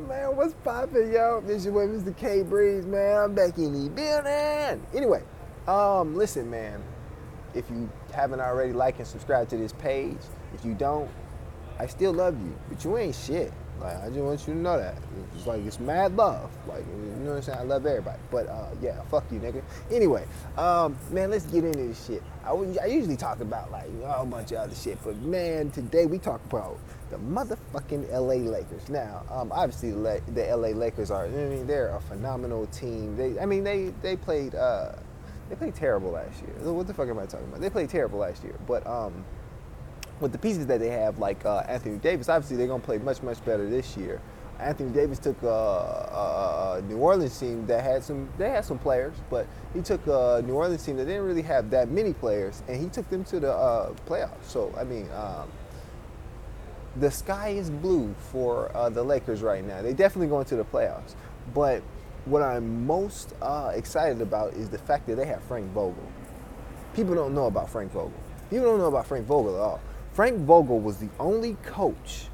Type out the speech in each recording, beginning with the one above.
Man, what's poppin', yo? This your boy, Mr. K Breeze, man. I'm back in the building. Anyway, listen, man. If you haven't already, like and subscribe to this page. If you don't, I still love you, but you ain't shit. Like, I just want you to know that. It's like, it's mad love. Like, you know what I'm saying? I love everybody. But, yeah, fuck you, nigga. Anyway, man, let's get into this shit. I usually talk about, like, a whole bunch of other shit. But, man, today we talk about the motherfucking LA Lakers. Now, obviously, the LA Lakers are, I mean, they're a phenomenal team. They played terrible last year. What the fuck am I talking about? They played terrible last year. But, with the pieces that they have, like Anthony Davis, obviously they're gonna play much, much better this year. Anthony Davis took a New Orleans team that had some players, but he took a New Orleans team that didn't really have that many players, and he took them to the playoffs. So I mean, the sky is blue for the Lakers right now. They definitely going to the playoffs. But what I'm most excited about is the fact that they have Frank Vogel. People don't know about Frank Vogel. People don't know about Frank Vogel at all. Frank Vogel was the only coach.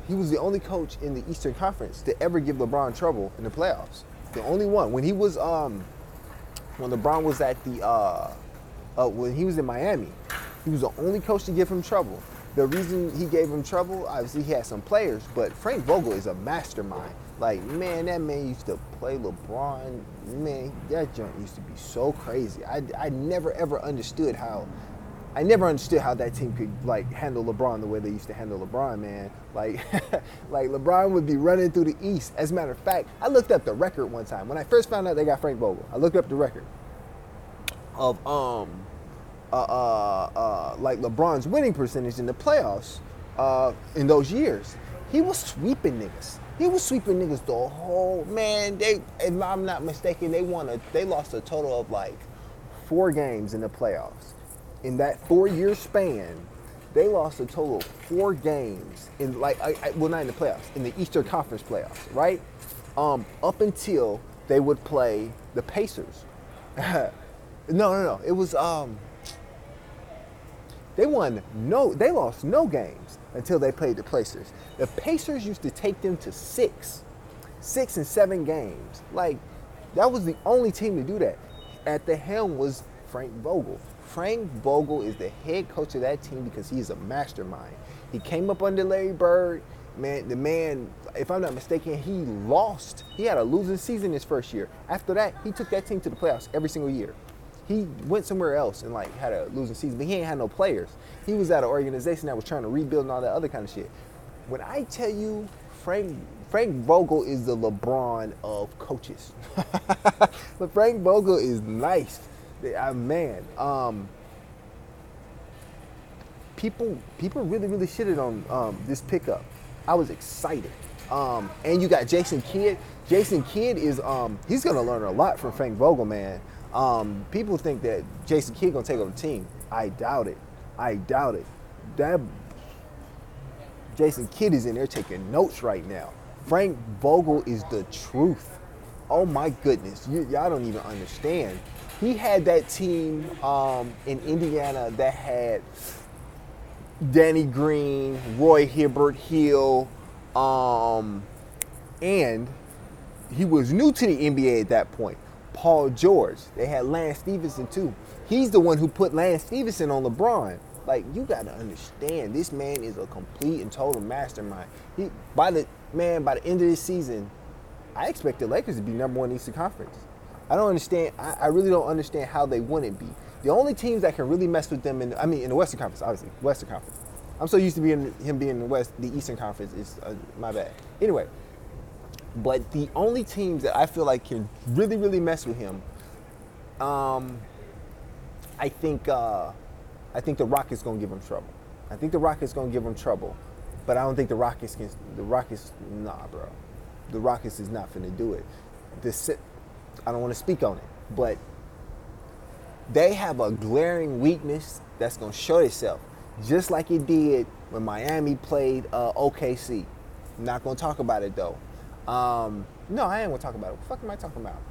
He was the only coach in the Eastern Conference to ever give LeBron trouble in the playoffs. The only one. When he was, when LeBron was at the, when he was in Miami, he was the only coach to give him trouble. The reason he gave him trouble, obviously he had some players, but Frank Vogel is a mastermind. Like, man, that man used to play LeBron. Man, that junk used to be so crazy. I never ever understood how. I never understood how that team could, like, handle LeBron the way they used to handle LeBron, man. Like, like LeBron would be running through the East. As a matter of fact, I looked up the record one time. When I first found out they got Frank Vogel, I looked up the record of like LeBron's winning percentage in the playoffs in those years. He was sweeping niggas. He was sweeping niggas the whole, man. They, if I'm not mistaken, they lost a total of like 4 games in the playoffs. In that 4-year span, they lost a total of 4 games in, like, well, not in the playoffs, in the Eastern Conference playoffs, right? Up until they would play the Pacers. No. It was they lost no games until they played the Pacers. The Pacers used to take them to 6 and 7 games. Like, that was the only team to do that. At the helm was Frank Vogel. Frank Vogel is the head coach of that team because he is a mastermind. He came up under Larry Bird. Man, the man, if I'm not mistaken, he lost. He had a losing season his first year. After that, he took that team to the playoffs every single year. He went somewhere else and, like, had a losing season, but he ain't had no players. He was at an organization that was trying to rebuild and all that other kind of shit. When I tell you Frank Vogel is the LeBron of coaches. But Frank Vogel is nice. Man, people really shitted on this pickup. I was excited. And you got Jason Kidd. Jason Kidd is he's gonna learn a lot from Frank Vogel, man. People think that Jason Kidd gonna take over the team. I doubt it. That Jason Kidd is in there taking notes right now. Frank Vogel is the truth. Oh my goodness, y'all don't even understand. He had that team in Indiana that had Danny Green, Roy Hibbert-Hill, and he was new to the NBA at that point. Paul George. They had Lance Stevenson too. He's the one who put Lance Stevenson on LeBron. Like, you gotta understand, this man is a complete and total mastermind. By the end of this season, I expect the Lakers to be number 1 in the Eastern Conference. I don't understand. I really don't understand how they wouldn't be. The only teams that can really mess with them in the Western Conference, obviously, Western Conference. I'm so used to him being in the Eastern Conference is my bad. Anyway, but the only teams that I feel like can really mess with him, I think the Rockets gonna give him trouble. But I don't think the Rockets, nah, bro. The Rockets is not finna do it. I don't want to speak on it, but they have a glaring weakness that's going to show itself, just like it did when Miami played OKC. I'm not going to talk about it, though. No, I ain't going to talk about it. What the fuck am I talking about?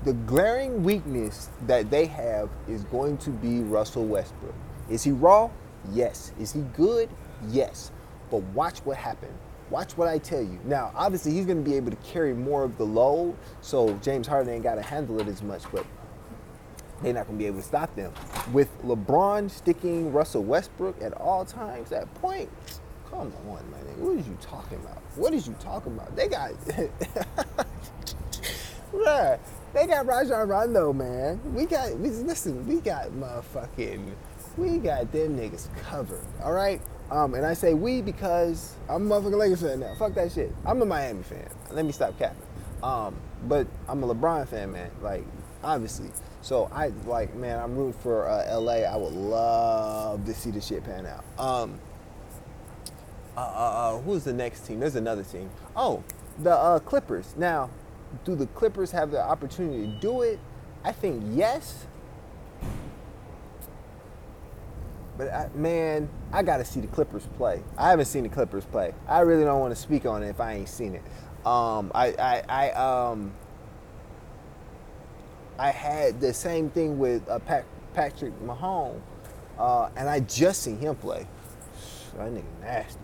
The glaring weakness that they have is going to be Russell Westbrook. Is he raw? Yes. Is he good? Yes. But watch what happened. Watch what I tell you. Now, obviously, he's going to be able to carry more of the load, so James Harden ain't got to handle it as much, but they're not going to be able to stop them. With LeBron sticking Russell Westbrook at all times, that point, come on, man. What is you talking about? What is you talking about? They got, bruh, they got Rajon Rondo, man. We got them niggas covered, all right? And I say we because I'm a motherfucking Lakers fan now. Fuck that shit. I'm a Miami fan. Let me stop capping. But I'm a LeBron fan, man. Like, obviously. So man, I'm rooting for LA. I would love to see the shit pan out. Who's the next team? There's another team. Oh, the Clippers. Now, do the Clippers have the opportunity to do it? I think yes. But I gotta see the Clippers play. I haven't seen the Clippers play. I really don't want to speak on it if I ain't seen it. I had the same thing with Patrick Mahomes, and I just seen him play. That nigga nasty,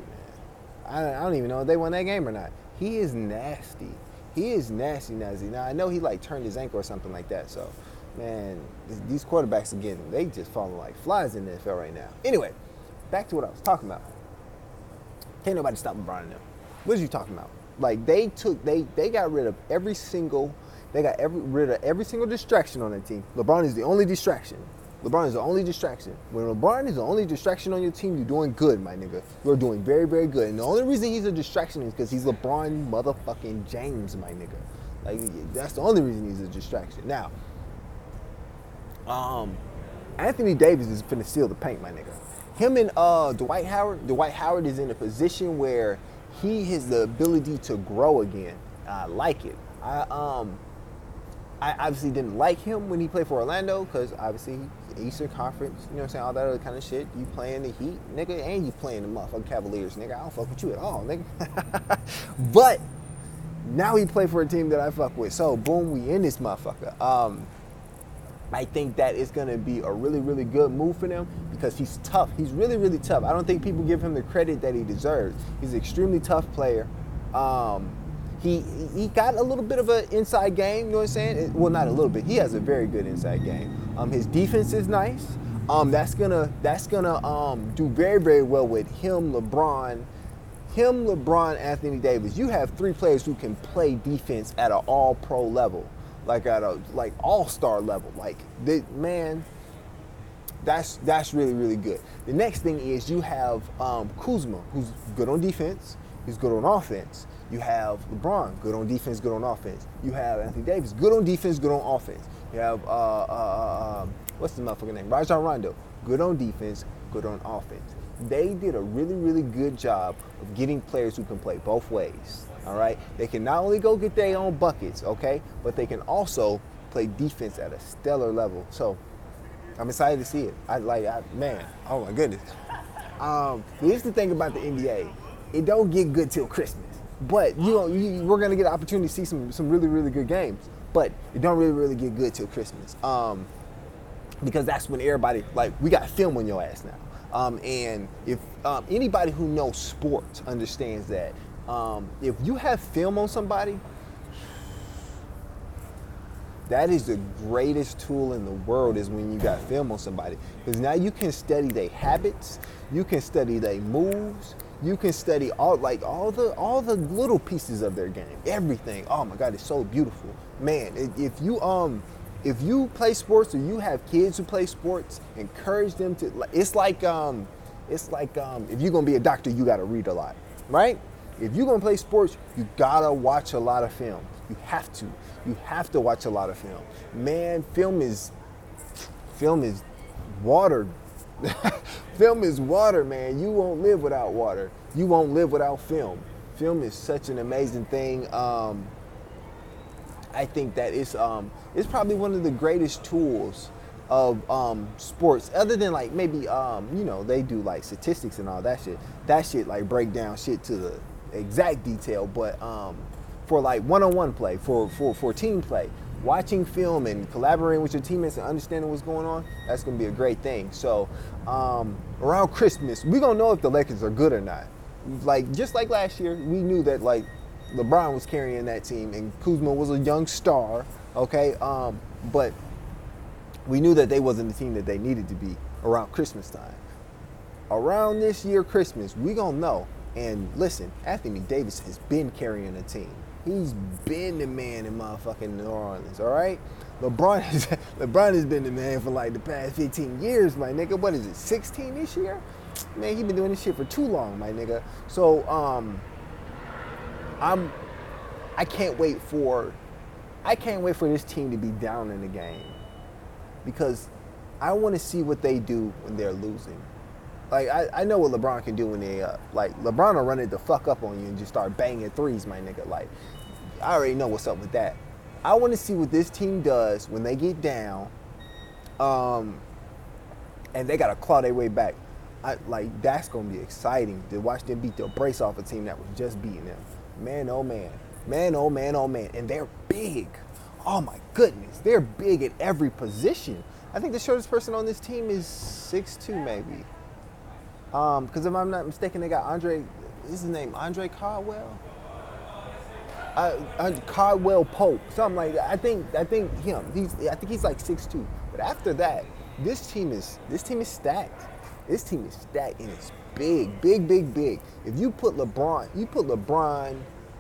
man. I don't even know if they won that game or not. He is nasty. He is nasty. Now I know he turned his ankle or something like that. So, man, these quarterbacks again, they just falling like flies in the NFL right now. Anyway, back to what I was talking about. Can't nobody stop LeBron now. What are you talking about? They got rid of every single distraction on that team. LeBron is the only distraction. LeBron is the only distraction. When LeBron is the only distraction on your team, you're doing good, my nigga. You're doing very, very good. And the only reason he's a distraction is because he's LeBron motherfucking James, my nigga. That's the only reason he's a distraction. Now, Anthony Davis is finna steal the paint, my nigga. Him and Dwight Howard is in a position where he has the ability to grow again. I like it. I obviously didn't like him when he played for Orlando because obviously Eastern Conference, you know what I'm saying, all that other kind of shit. You playing the Heat, nigga, and you playing the motherfucking Cavaliers, nigga. I don't fuck with you at all, nigga. But now he played for a team that I fuck with. So, boom, we in this motherfucker. I think that is going to be a really, really good move for them because he's tough. He's really, really tough. I don't think people give him the credit that he deserves. He's an extremely tough player. He got a little bit of an inside game, you know what I'm saying? Well, not a little bit. He has a very good inside game. His defense is nice. That's gonna do very, very well with him, LeBron, Anthony Davis. You have three players who can play defense at an all-pro level, at a all-star level. That's really, really good. The next thing is you have Kuzma, who's good on defense. He's good on offense. You have LeBron, good on defense, good on offense. You have Anthony Davis, good on defense, good on offense. You have, what's the motherfucking name? Rajon Rondo, good on defense, good on offense. They did a really, really good job of getting players who can play both ways, all right? They can not only go get their own buckets, okay, but they can also play defense at a stellar level. So I'm excited to see it. Man, oh my goodness. Here's the thing about the NBA. It don't get good till Christmas. But we're gonna get an opportunity to see some really, really good games. But it don't really, really get good till Christmas. Because that's when everybody we got film on your ass now. And if anybody who knows sports understands that if you have film on somebody, that is the greatest tool in the world is when you got film on somebody. Because now you can study their habits, you can study their moves. You can study all the little pieces of their game, everything. Oh my God, it's so beautiful, man. If you play sports or you have kids who play sports, encourage them to. It's like if you're gonna be a doctor, you gotta read a lot, right? If you're gonna play sports, you gotta watch a lot of film. You have to. You have to watch a lot of film. Man, film is water. Film is water, man. You won't live without water. You won't live without film. Film is such an amazing thing. I think that it's probably one of the greatest tools of sports, other than maybe they do statistics and all that shit. That shit break down shit to the exact detail. But for one-on-one play, for team play, watching film and collaborating with your teammates and understanding what's going on, that's going to be a great thing. So around Christmas, we're going to know if the Lakers are good or not. like just like last year, we knew that like LeBron was carrying that team and Kuzma was a young star. Okay, but we knew that they wasn't the team that they needed to be around Christmas time. Around this year Christmas, we gonna know. And listen, Anthony Davis has been carrying the team. He's been the man in motherfucking New Orleans, all right? LeBron has been the man for like the past 15 years, my nigga. What is it, 16 this year? Man, he been doing this shit for too long, my nigga. So, I can't wait for this team to be down in the game because I want to see what they do when they're losing. Like, I know what LeBron can do when they up. Like, LeBron will run it the fuck up on you and just start banging threes, my nigga. Like, I already know what's up with that. I want to see what this team does when they get down, and they got to claw their way back. That's going to be exciting to watch them beat the brace off a team that was just beating them. Man, oh man. Man, oh man, oh man. And they're big. Oh my goodness. They're big at every position. I think the shortest person on this team is 6'2", maybe. Because if I'm not mistaken, they got Andre, is his name Andre Caldwell? Caldwell Pope, something like that. I think him. I think he's like 6'2". But after that, this team is stacked. This team is stacked and it's big. If you put LeBron,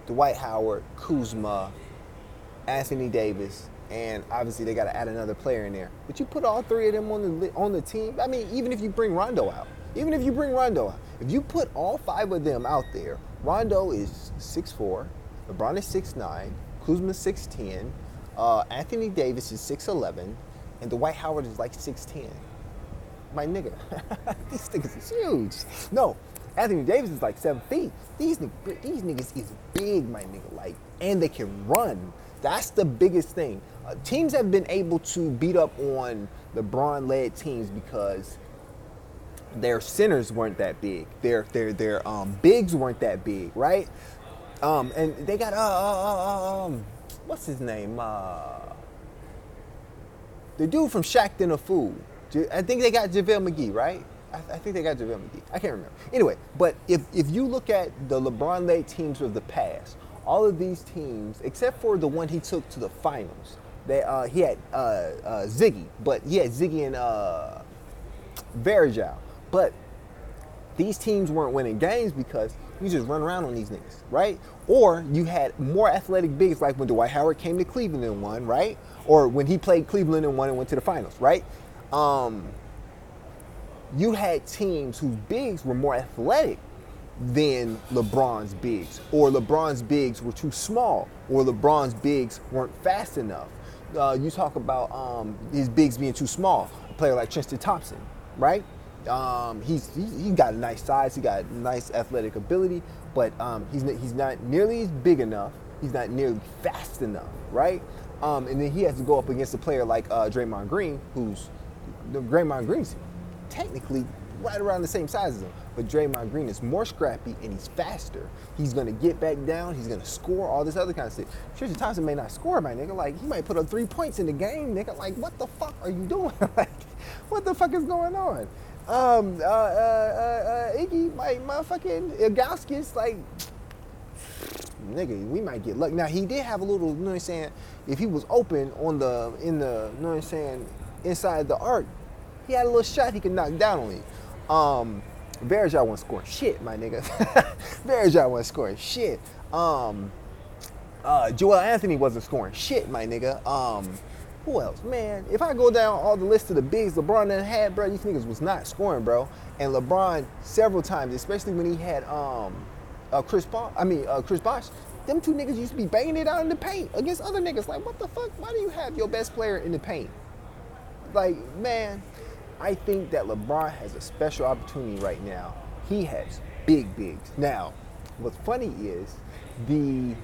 Dwight Howard, Kuzma, Anthony Davis, and obviously they got to add another player in there. But you put all three of them on the team. I mean, even if you bring Rondo out. If you put all five of them out there, Rondo is 6'4", LeBron is 6'9", Kuzma is 6'10", Anthony Davis is 6'11", and Dwight Howard is like 6'10". My nigga, these niggas is huge. No, Anthony Davis is like 7 feet. These niggas is big, my nigga. Like, and they can run. That's the biggest thing. Teams have been able to beat up on LeBron-led teams because their centers weren't that big. Their bigs weren't that big, right? And they got what's his name? The dude from Shaq and a Fool. I think they got JaVale McGee, right? I think they got JaVale McGee. I can't remember. Anyway, but if you look at the LeBron-led teams of the past, all of these teams, except for the one he took to the finals, he had Ziggy, but he had Ziggy and Verjao. But these teams weren't winning games because you just run around on these niggas, right? Or you had more athletic bigs like when Dwight Howard came to Cleveland and won, right? Or when he played Cleveland and won and went to the finals, right? You had teams whose bigs were more athletic than LeBron's bigs, or LeBron's bigs were too small, or LeBron's bigs weren't fast enough. You talk about his bigs being too small. A player like Tristan Thompson, right? He's got a nice size, he got nice athletic ability, but he's not nearly as big enough. He's not nearly fast enough, right? And then he has to go up against a player like Draymond Green, Draymond Green's technically right around the same size as him, but Draymond Green is more scrappy and he's faster. He's gonna get back down, he's gonna score, all this other kind of shit. Tristan Thompson may not score, my nigga. Like, he might put up 3 points in the game, nigga. Like, what the fuck are you doing? Like, what the fuck is going on? Iggy, my motherfucking Ilgauskas, like, nigga, we might get lucky. Now, he did have a little, you know what I'm saying, if he was open you know what I'm saying, inside the arc, he had a little shot he could knock down on you. Verjao wasn't scoring shit, my nigga. Verjao wasn't scoring shit. Joel Anthony wasn't scoring shit, my nigga. Who else? Man, if I go down all the list of the bigs LeBron done had, bro, these niggas was not scoring, bro. And LeBron, several times, especially when he had Chris Bosh, them two niggas used to be banging it out in the paint against other niggas. Like, what the fuck? Why do you have your best player in the paint? Like, man, I think that LeBron has a special opportunity right now. He has big bigs. Now, what's funny is the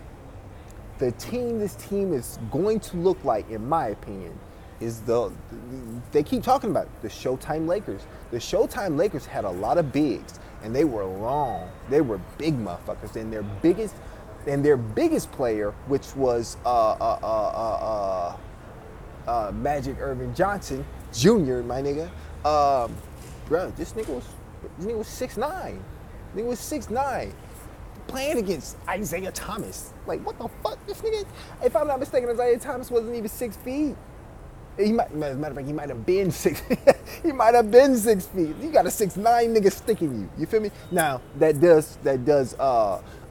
team this team is going to look like, in my opinion, is they keep talking about it, the Showtime Lakers. The Showtime Lakers had a lot of bigs, and they were long. They were big motherfuckers, and their biggest player, which was Magic Irvin Johnson Jr., my nigga. Bro, this nigga was 6'9". Nigga was 6'9", playing against Isaiah Thomas. Like, what the fuck? This nigga, if I'm not mistaken, Isaiah Thomas wasn't even 6 feet. He might, as a matter of fact, he might have been 6. He might have been 6 feet. You got a 6'9" nigga sticking you. You feel me? Now that does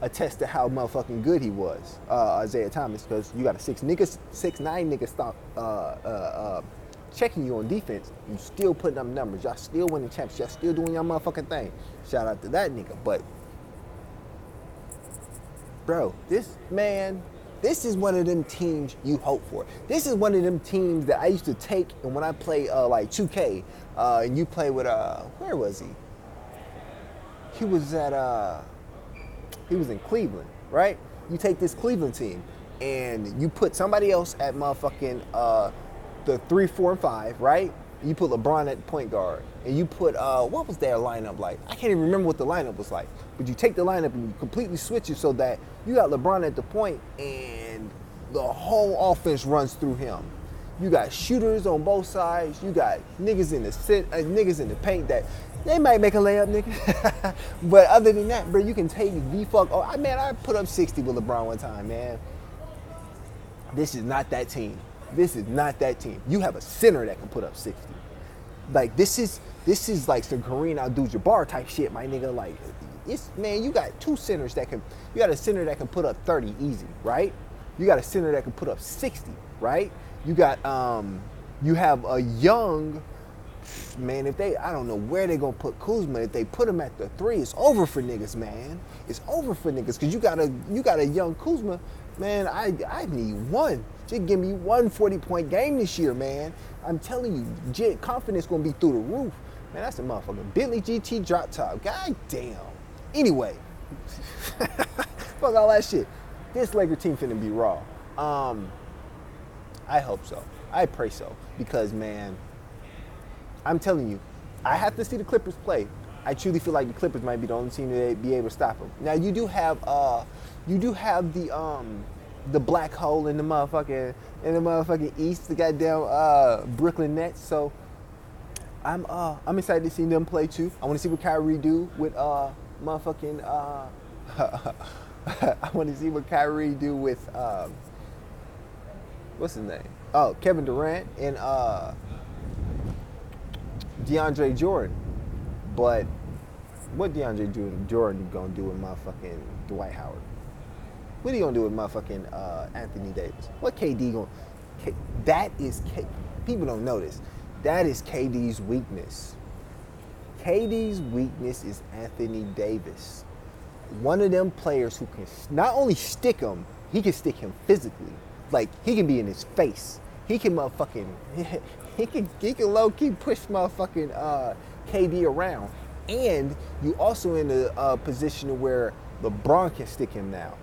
attest to how motherfucking good he was, Isaiah Thomas, because you got a 6'9" nigga stop checking you on defense. You still putting up numbers. Y'all still winning championships. Y'all still doing your motherfucking thing. Shout out to that nigga. But bro, this is one of them teams you hope for. This is one of them teams that I used to take, and when I play like 2K, and you play with where was he? He was in Cleveland, right? You take this Cleveland team, and you put somebody else at motherfucking the 3, 4, and 5, right? You put LeBron at point guard, and you put what was their lineup like? I can't even remember what the lineup was like. But you take the lineup and you completely switch it so that you got LeBron at the point, and the whole offense runs through him. You got shooters on both sides. You got niggas in the paint that they might make a layup, nigga. But other than that, bro, you can take the fuck. Oh, man, I put up 60 with LeBron one time, man. This is not that team. This is not that team. You have a center that can put up 60. Like, this is like some Kareem Abdul-Jabbar type shit, my nigga. Like, man, you got two centers that can. You got a center that can put up 30 easy, right? You got a center that can put up 60, right? You got you have a young man. I don't know where they gonna put Kuzma. If they put him at the 3, it's over for niggas, man. It's over for niggas because you got a young Kuzma, man. I need one. Just give me one 40-point game this year, man. I'm telling you, confidence gonna be through the roof, man. That's a motherfucking Bentley GT drop top. God damn. Anyway, fuck all that shit. This Laker team finna be raw. I hope so. I pray so. Because, man, I'm telling you, I have to see the Clippers play. I truly feel like the Clippers might be the only team to be able to stop them. Now, you do have the black hole in the motherfucking East, the goddamn Brooklyn Nets. So I'm excited to see them play too. I want to see what Kyrie do with motherfucking. I want to see what Kyrie do with what's his name? Oh, Kevin Durant and DeAndre Jordan. But what DeAndre Jordan gonna do with motherfucking Dwight Howard? What are you gonna do with motherfucking Anthony Davis? What KD gonna? That is people don't know this. That is KD's weakness. KD's weakness is Anthony Davis. One of them players who can not only stick him, he can stick him physically. Like, he can be in his face. He can motherfucking, he can low-key push motherfucking KD around. And you also in a position where LeBron can stick him now.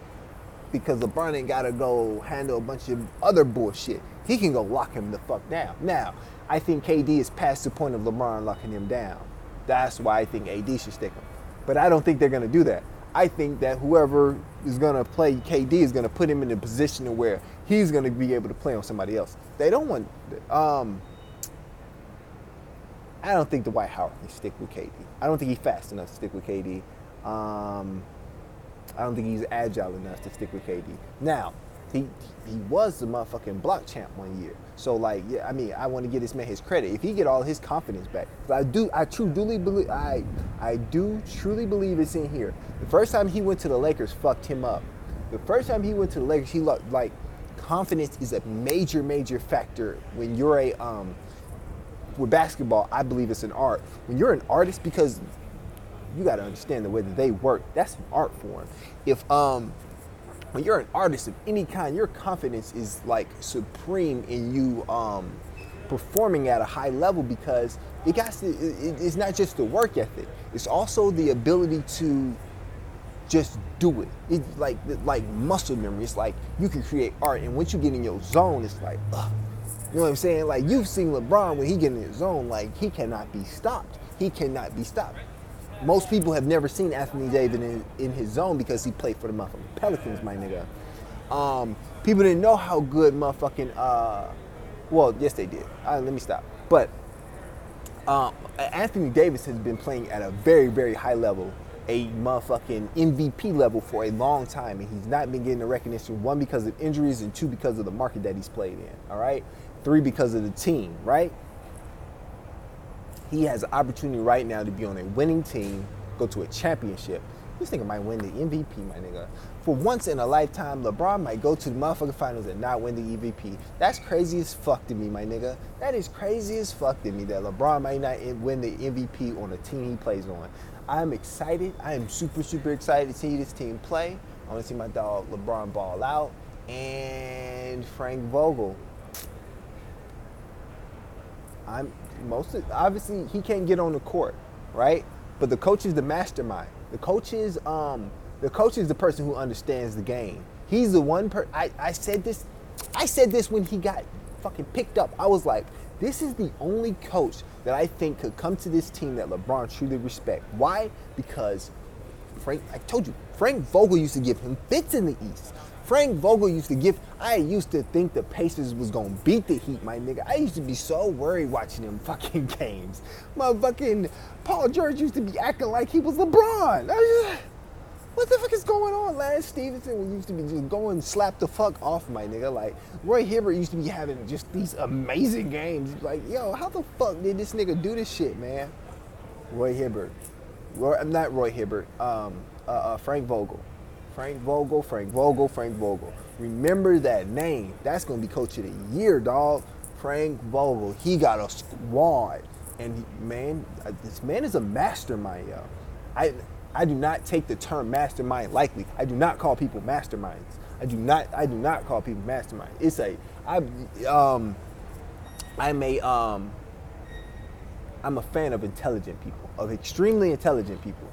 Because LeBron ain't gotta go handle a bunch of other bullshit. He can go lock him the fuck down. Now, I think KD is past the point of LeBron locking him down. That's why I think AD should stick him. But I don't think they're gonna do that. I think that whoever is gonna play KD is gonna put him in a position where he's gonna be able to play on somebody else. They don't want. I don't think Dwight Howard can stick with KD. I don't think he's fast enough to stick with KD. I don't think he's agile enough to stick with KD. Now, he was the motherfucking block champ one year. So, like, yeah, I mean, I want to give this man his credit. If he get all his confidence back, I do truly believe it's in here. The first time he went to the Lakers fucked him up. The first time he went to the Lakers, he looked like confidence is a major factor when you're with basketball. I believe it's an art. When you're an artist, because you got to understand the way that they work. That's an art form. If when you're an artist of any kind, your confidence is like supreme in you performing at a high level, because it's not just the work ethic. It's also the ability to just do it. It's like muscle memory. It's like you can create art, and once you get in your zone, it's like, ugh. You know what I'm saying? Like, you've seen LeBron when he get in his zone, like, he cannot be stopped. He cannot be stopped. Most people have never seen Anthony Davis in his zone because he played for the motherfucking Pelicans, my nigga. People didn't know how good motherfucking, well, yes they did. Let me stop. But Anthony Davis has been playing at a very high level a motherfucking MVP level for a long time, and he's not been getting the recognition, one, because of injuries, and two, because of the market that he's played in, all right? Three, because of the team, right? He has an opportunity right now to be on a winning team, go to a championship. This nigga might win the MVP, my nigga. For once in a lifetime, LeBron might go to the motherfucking finals and not win the MVP. That's crazy as fuck to me, my nigga. That is crazy as fuck to me that LeBron might not win the MVP on a team he plays on. I'm excited. I am super, super excited to see this team play. I want to see my dog LeBron ball out. And Frank Vogel. Obviously he can't get on the court, right? But the coach is the mastermind. The coach is the person who understands the game. He's the one I said this when he got fucking picked up. I was like, this is the only coach that I think could come to this team that LeBron truly respect. Why? Because I told you, Frank Vogel used to give him fits in the East. I used to think the Pacers was gonna beat the Heat, my nigga. I used to be so worried watching them fucking games. Motherfucking Paul George used to be acting like he was LeBron. What the fuck is going on? Lance Stevenson used to be just going slap the fuck off, my nigga. Like, Roy Hibbert used to be having just these amazing games. Like, yo, how the fuck did this nigga do this shit, man? Frank Vogel. Frank Vogel. Remember that name. That's going to be coach of the year, dog. Frank Vogel. He got a squad. And this man is a mastermind, yo. I do not take the term mastermind lightly. I do not call people masterminds. I do not call people masterminds. I'm a fan of intelligent people, of extremely intelligent people.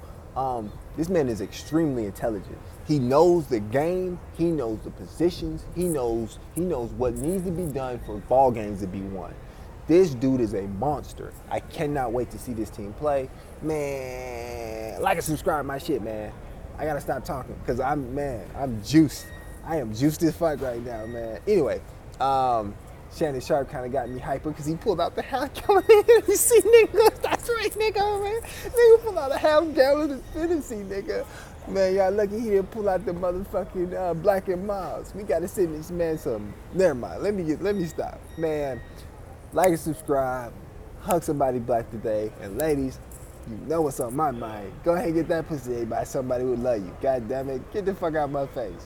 This man is extremely intelligent. He knows the game. He knows the positions. He knows what needs to be done for ball games to be won. This dude is a monster. I cannot wait to see this team play. Man, like and subscribe my shit, man. I gotta stop talking because I'm juiced. I am juiced as fuck right now, man. Anyway, Shannon Sharp kind of got me hyper because he pulled out the half gallon. You see, nigga, that's right, nigga, man. Nigga pulled out a half gallon of fantasy, nigga. Man, y'all lucky he didn't pull out the motherfucking Black and Miles. We gotta send this man some. Never mind. Let me stop, man. Like and subscribe. Hug somebody black today, and ladies, you know what's on my mind. Go ahead and get that pussy by somebody who love you. God damn it, get the fuck out of my face.